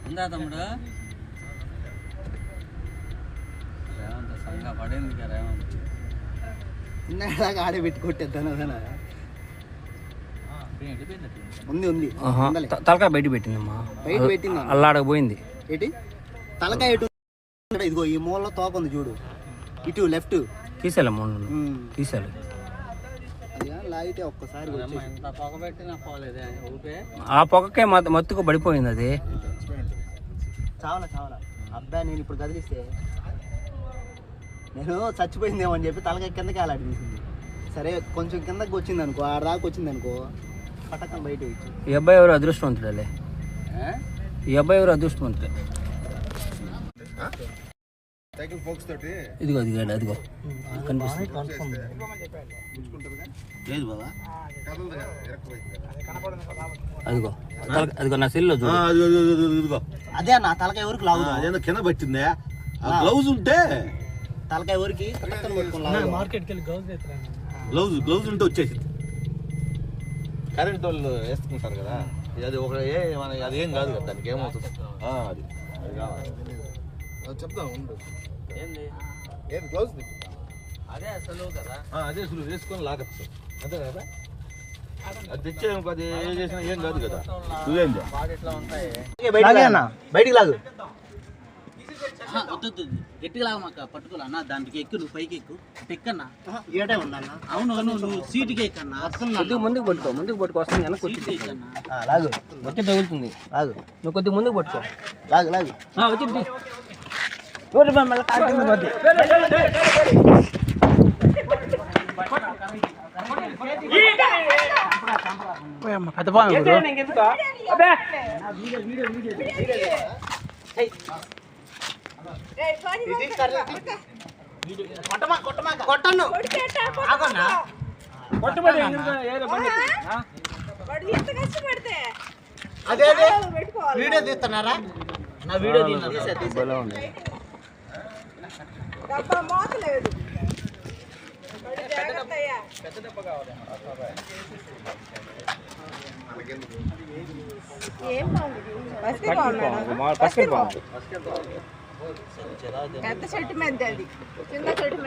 ఉందా తమ్ముడు? రేవంత్ సంగా పడింది కదా రేవంత్. ఇన్నాక ఆడే పెట్టి కొట్టేద్దాను అదనా ఉంది ఉంది. తలకాయ బయట పెట్టిందమ్మా, బయట పెట్టింది అల్లాడకు పోయింది. ఏంటి తలకాయ ఎటు? ఇదిగో ఈ మూలలో తోక ఉంది చూడు, ఇటు లెఫ్ట్ తీసేలే తీసేలే. లాగితే ఒక్కసారి ఆ పొగకే మత్తుకు పడిపోయింది అది. చావలా చావలా అబ్బా, నేను ఇప్పుడు కదిలిస్తే నేను చచ్చిపోయిందేమో అని చెప్పి తలకాయ కిందకి అలాంటి తీసింది. సరే కొంచెం కిందకి వచ్చింది అనుకో, ఆడ దాకా వచ్చింది అనుకో, పట్టకం బయట వచ్చి. ఈ అబ్బాయి ఎవరు అదృష్టవంతుడే, ఈ అబ్బాయి ఎవరు అదృష్టవంతుడే. ఇదిగో అదిగో అదిగో కనిపిస్తుంది. అదిగో అదిగో నా సెల్లో చూడు. అదే నా తలకాయ ఎవరికి లాగు కింద పట్టిందే. గ్లౌజ్ ఉంటే తలకాయ ఎవరికి మార్కెట్కి వెళ్ళి గ్లౌజ్ ఉంటే వచ్చేసింది. కరెంట్ వాళ్ళు వేసుకుంటారు కదా, అది ఒక అది ఏం కాదు కదా, దానికి ఏమవుతుంది అది చెప్తాం. గ్లౌజ్ అదే సులువు కదా, అదే సులువు వేసుకొని లాగచ్చు అంతే కదా. అది తెచ్చేందుకు అది ఏం చేసినా ఏం కాదు కదా. నువ్వేంది బయటికి లాగు. వద్దు గట్టిగా లాగమాక, పట్టుకోలే అన్న. దానికి ఎక్కువ, నువ్వు పైకి ఎక్కువ ఎక్కన్నా. ఏటే ఉండన్నా? అవును నువ్వు సీటుకి ఎక్కన్నా. కొద్దిగా ముందుకు పట్టుకో, ముందుకు పట్టుకో, వస్తుంది వెనక్కి వచ్చి లాగు. వచ్చి తగులుతుంది. లాగు, నువ్వు కొద్దిగా ముందుకు పట్టుకో. లాగు లాగు. వచ్చింది పెద్ద అదే వీడియో తీస్తున్నారా? నా వీడియో తీసా పెద్ద చెట్టు మీద, చిన్న చెట్టు మీద.